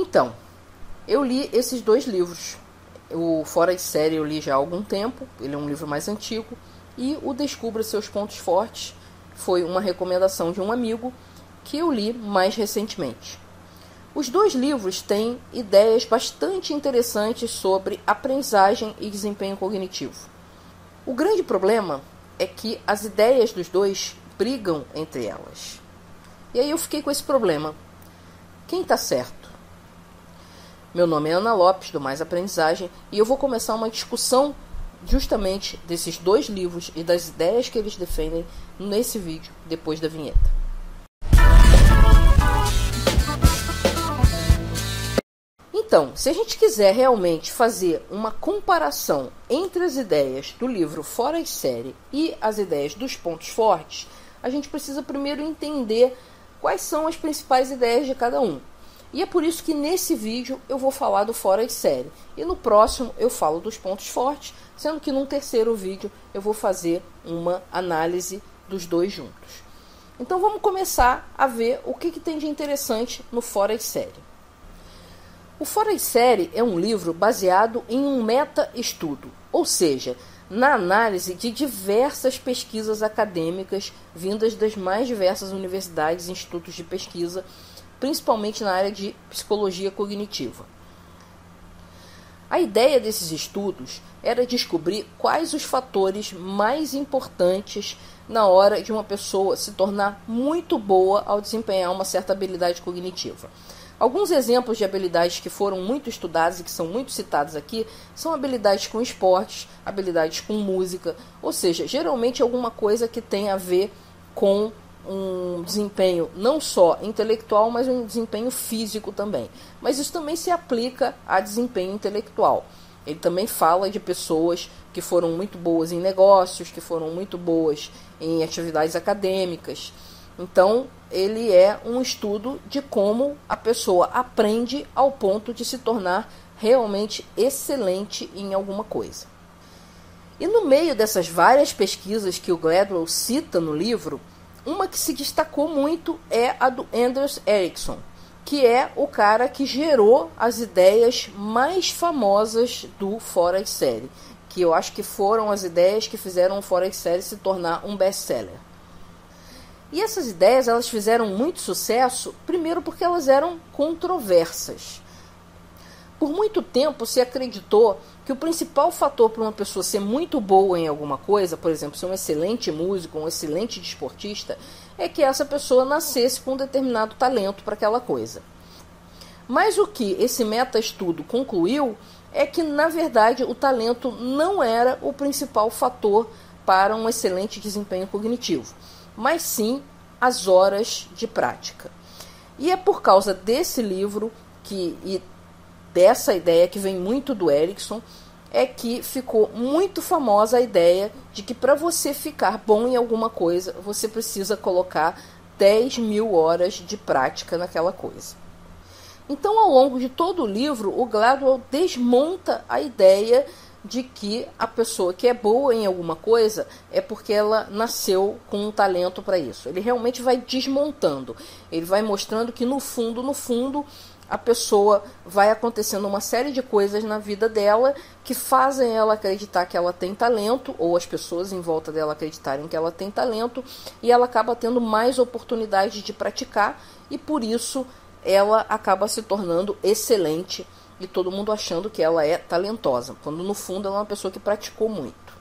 Então, eu li esses 2 livros. O Fora de Série eu li já há algum tempo, ele é um livro mais antigo, e o Descubra Seus Pontos Fortes foi uma recomendação de um amigo que eu li mais recentemente. Os 2 livros têm ideias bastante interessantes sobre aprendizagem e desempenho cognitivo. O grande problema é que as ideias dos 2 brigam entre elas. E aí eu fiquei com esse problema. Quem está certo? Meu nome é Ana Lopes, do Mais Aprendizagem, e eu vou começar uma discussão justamente desses 2 livros e das ideias que eles defendem nesse vídeo, depois da vinheta. Então, se a gente quiser realmente fazer uma comparação entre as ideias do livro Fora de Série e as ideias dos pontos fortes, a gente precisa primeiro entender quais são as principais ideias de cada um. E é por isso que nesse vídeo eu vou falar do Fora de Série. E no próximo eu falo dos pontos fortes, sendo que num terceiro vídeo eu vou fazer uma análise dos 2 juntos. Então vamos começar a ver o que tem de interessante no Fora de Série. O Fora de Série é um livro baseado em um meta-estudo, ou seja, na análise de diversas pesquisas acadêmicas vindas das mais diversas universidades e institutos de pesquisa, principalmente na área de psicologia cognitiva. A ideia desses estudos era descobrir quais os fatores mais importantes na hora de uma pessoa se tornar muito boa ao desempenhar uma certa habilidade cognitiva. Alguns exemplos de habilidades que foram muito estudadas e que são muito citadas aqui são habilidades com esportes, habilidades com música, ou seja, geralmente alguma coisa que tem a ver com um desempenho não só intelectual, mas um desempenho físico também. Mas isso também se aplica a desempenho intelectual. Ele também fala de pessoas que foram muito boas em negócios, que foram muito boas em atividades acadêmicas. Então, ele é um estudo de como a pessoa aprende ao ponto de se tornar realmente excelente em alguma coisa. E no meio dessas várias pesquisas que o Gladwell cita no livro, uma que se destacou muito é a do Anders Ericsson, que é o cara que gerou as ideias mais famosas do Fora de Série, que eu acho que foram as ideias que fizeram o Fora de Série se tornar um best-seller. E essas ideias elas fizeram muito sucesso, primeiro porque elas eram controversas. Por muito tempo se acreditou que o principal fator para uma pessoa ser muito boa em alguma coisa, por exemplo, ser um excelente músico, um excelente desportista, é que essa pessoa nascesse com um determinado talento para aquela coisa. Mas o que esse meta-estudo concluiu é que, na verdade, o talento não era o principal fator para um excelente desempenho cognitivo, mas sim as horas de prática. E é por causa desse livro e dessa ideia que vem muito do Ericsson, é que ficou muito famosa a ideia de que para você ficar bom em alguma coisa, você precisa colocar 10.000 horas de prática naquela coisa. Então, ao longo de todo o livro, o Gladwell desmonta a ideia de que a pessoa que é boa em alguma coisa é porque ela nasceu com um talento para isso. Ele realmente vai desmontando. Ele vai mostrando que no fundo, a pessoa vai acontecendo uma série de coisas na vida dela que fazem ela acreditar que ela tem talento, ou as pessoas em volta dela acreditarem que ela tem talento, e ela acaba tendo mais oportunidade de praticar, e por isso ela acaba se tornando excelente e todo mundo achando que ela é talentosa, quando no fundo ela é uma pessoa que praticou muito.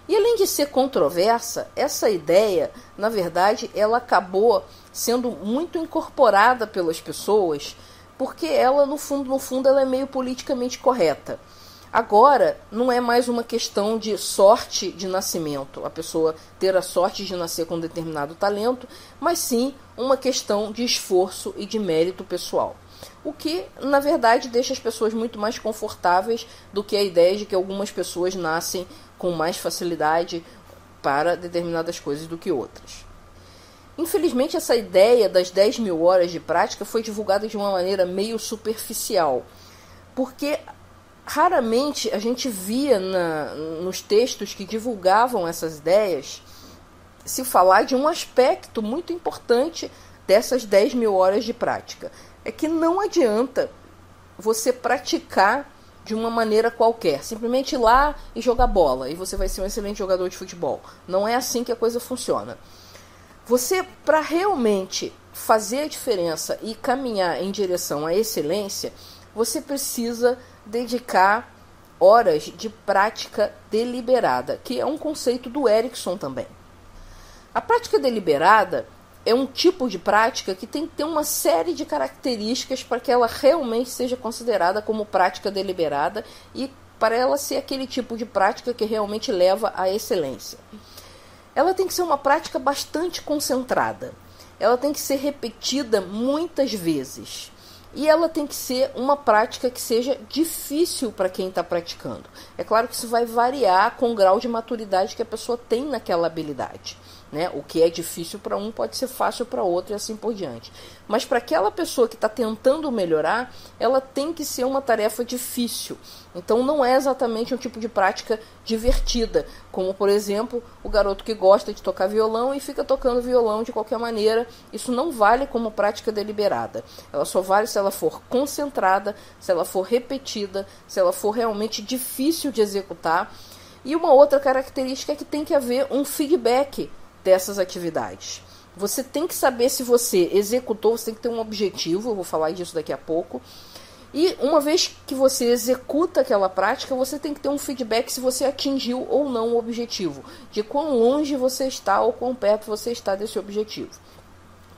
E além de ser controversa, essa ideia, na verdade, ela acabou sendo muito incorporada pelas pessoas, porque ela, no fundo, ela é meio politicamente correta. Agora, não é mais uma questão de sorte de nascimento, a pessoa ter a sorte de nascer com um determinado talento, mas sim uma questão de esforço e de mérito pessoal. O que, na verdade, deixa as pessoas muito mais confortáveis do que a ideia de que algumas pessoas nascem com mais facilidade para determinadas coisas do que outras. Infelizmente, essa ideia das 10.000 horas de prática foi divulgada de uma maneira meio superficial, porque raramente a gente via nos textos que divulgavam essas ideias se falar de um aspecto muito importante dessas 10.000 horas de prática, é que não adianta você praticar de uma maneira qualquer, simplesmente ir lá e jogar bola, e você vai ser um excelente jogador de futebol. Não é assim que a coisa funciona. Você, para realmente fazer a diferença e caminhar em direção à excelência, você precisa dedicar horas de prática deliberada, que é um conceito do Erickson também. A prática deliberada é um tipo de prática que tem que ter uma série de características para que ela realmente seja considerada como prática deliberada e para ela ser aquele tipo de prática que realmente leva à excelência. Ela tem que ser uma prática bastante concentrada. Ela tem que ser repetida muitas vezes. E ela tem que ser uma prática que seja difícil para quem está praticando. É claro que isso vai variar com o grau de maturidade que a pessoa tem naquela habilidade. Né? O que é difícil para um pode ser fácil para outro e assim por diante. Mas para aquela pessoa que está tentando melhorar, ela tem que ser uma tarefa difícil. Então não é exatamente um tipo de prática divertida, como por exemplo o garoto que gosta de tocar violão e fica tocando violão de qualquer maneira. Isso não vale como prática deliberada. Ela só vale se ela for concentrada, se ela for repetida, se ela for realmente difícil de executar. E uma outra característica é que tem que haver um feedback dessas atividades. Você tem que saber se você executou, você tem que ter um objetivo, eu vou falar disso daqui a pouco. E uma vez que você executa aquela prática, você tem que ter um feedback se você atingiu ou não o objetivo, de quão longe você está ou quão perto você está desse objetivo.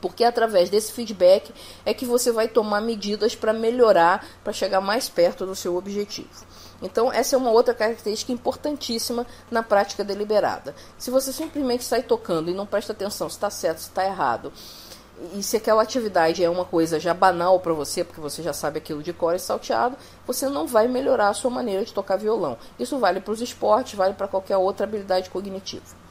Porque através desse feedback é que você vai tomar medidas para melhorar, para chegar mais perto do seu objetivo. Então, essa é uma outra característica importantíssima na prática deliberada. Se você simplesmente sai tocando e não presta atenção se está certo, se está errado, e se aquela atividade é uma coisa já banal para você, porque você já sabe aquilo de cor e salteado, você não vai melhorar a sua maneira de tocar violão. Isso vale para os esportes, vale para qualquer outra habilidade cognitiva.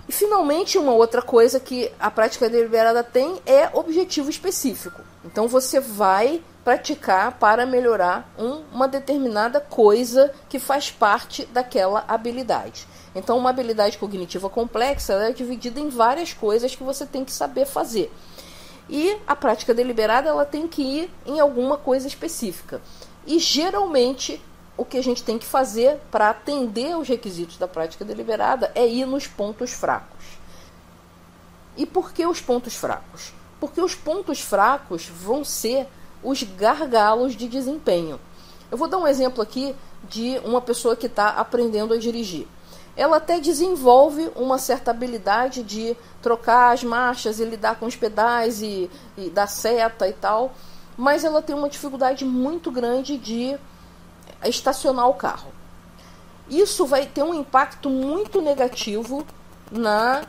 E, finalmente, uma outra coisa que a prática deliberada tem é objetivo específico. Então, você vai praticar para melhorar uma determinada coisa que faz parte daquela habilidade. Então, uma habilidade cognitiva complexa ela é dividida em várias coisas que você tem que saber fazer. E a prática deliberada ela tem que ir em alguma coisa específica. E, geralmente, o que a gente tem que fazer para atender aos requisitos da prática deliberada é ir nos pontos fracos. E por que os pontos fracos? Porque os pontos fracos vão ser os gargalos de desempenho. Eu vou dar um exemplo aqui de uma pessoa que está aprendendo a dirigir. Ela até desenvolve uma certa habilidade de trocar as marchas e lidar com os pedais e dar seta e tal, mas ela tem uma dificuldade muito grande de estacionar o carro. Isso vai ter um impacto muito negativo na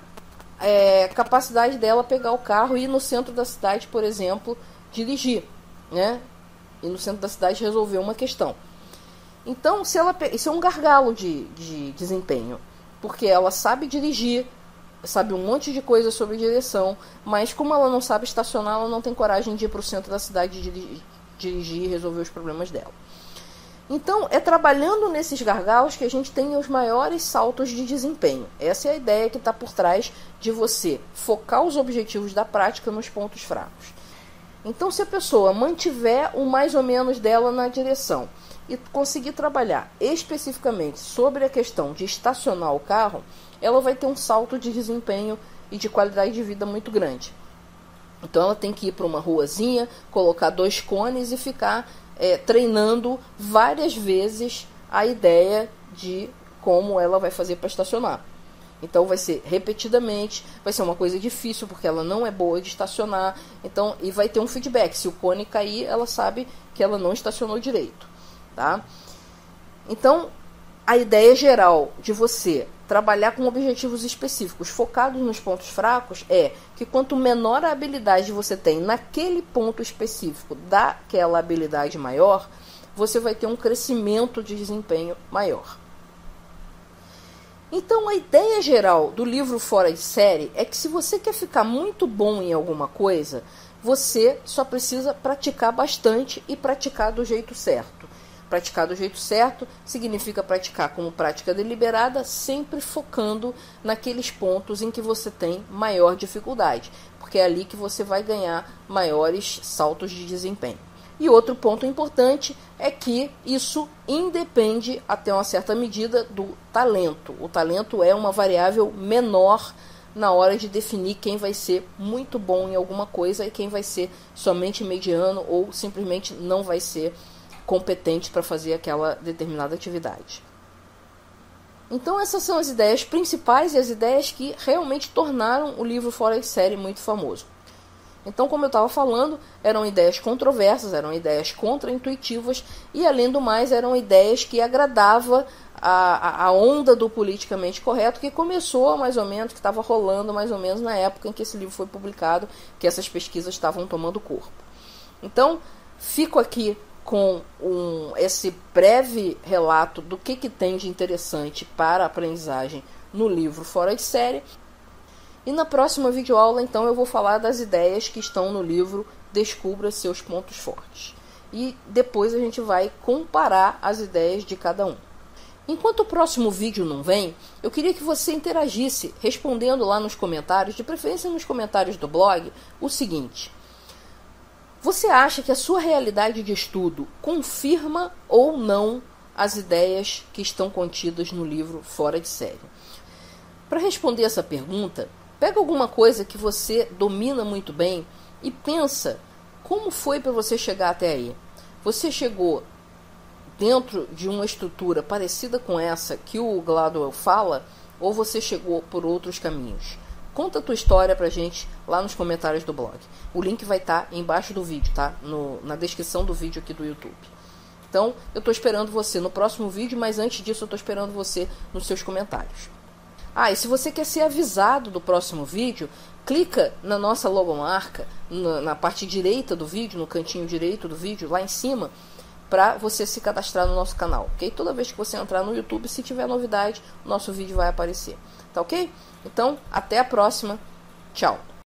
capacidade dela pegar o carro e ir no centro da cidade, por exemplo, dirigir, né? E no centro da cidade resolver uma questão. Então, isso é um gargalo de desempenho, porque ela sabe dirigir, sabe um monte de coisa sobre direção, mas como ela não sabe estacionar, ela não tem coragem de ir para o centro da cidade dirigir e resolver os problemas dela. Então, é trabalhando nesses gargalos que a gente tem os maiores saltos de desempenho. Essa é a ideia que está por trás de você focar os objetivos da prática nos pontos fracos. Então, se a pessoa mantiver o mais ou menos dela na direção e conseguir trabalhar especificamente sobre a questão de estacionar o carro, ela vai ter um salto de desempenho e de qualidade de vida muito grande. Então, ela tem que ir para uma ruazinha, colocar 2 cones e ficar treinando várias vezes a ideia de como ela vai fazer para estacionar. Então vai ser repetidamente, vai ser uma coisa difícil porque ela não é boa de estacionar, então, e vai ter um feedback. Se o cone cair, ela sabe que ela não estacionou direito, tá? Então, a ideia geral de você trabalhar com objetivos específicos focados nos pontos fracos é que quanto menor a habilidade você tem naquele ponto específico daquela habilidade maior, você vai ter um crescimento de desempenho maior. Então, a ideia geral do livro Fora de Série é que se você quer ficar muito bom em alguma coisa, você só precisa praticar bastante e praticar do jeito certo. Praticar do jeito certo significa praticar como prática deliberada, sempre focando naqueles pontos em que você tem maior dificuldade, porque é ali que você vai ganhar maiores saltos de desempenho. E outro ponto importante é que isso independe, até uma certa medida, do talento. O talento é uma variável menor na hora de definir quem vai ser muito bom em alguma coisa e quem vai ser somente mediano ou simplesmente não vai ser competente para fazer aquela determinada atividade. Então essas são as ideias principais e as ideias que realmente tornaram o livro Fora de Série muito famoso. Então, como eu estava falando, eram ideias controversas, eram ideias contraintuitivas e, além do mais, eram ideias que agradavam a onda do politicamente correto que começou mais ou menos, que estava rolando mais ou menos na época em que esse livro foi publicado, que essas pesquisas estavam tomando corpo. Então, fico aqui com esse breve relato do que tem de interessante para a aprendizagem no livro Fora de Série. E na próxima videoaula, então, eu vou falar das ideias que estão no livro Descubra Seus Pontos Fortes. E depois a gente vai comparar as ideias de cada um. Enquanto o próximo vídeo não vem, eu queria que você interagisse respondendo lá nos comentários, de preferência nos comentários do blog, o seguinte: você acha que a sua realidade de estudo confirma ou não as ideias que estão contidas no livro Fora de Série? Para responder essa pergunta, pega alguma coisa que você domina muito bem e pensa como foi para você chegar até aí. Você chegou dentro de uma estrutura parecida com essa que o Gladwell fala, ou você chegou por outros caminhos? Conta a tua história pra gente lá nos comentários do blog. O link vai estar embaixo do vídeo, tá? Na descrição do vídeo aqui do YouTube. Então, eu estou esperando você no próximo vídeo, mas antes disso eu estou esperando você nos seus comentários. E se você quer ser avisado do próximo vídeo, clica na nossa logomarca, na parte direita do vídeo, no cantinho direito do vídeo, lá em cima, para você se cadastrar no nosso canal, ok? Toda vez que você entrar no YouTube, se tiver novidade, o nosso vídeo vai aparecer, tá ok? Então, até a próxima. Tchau!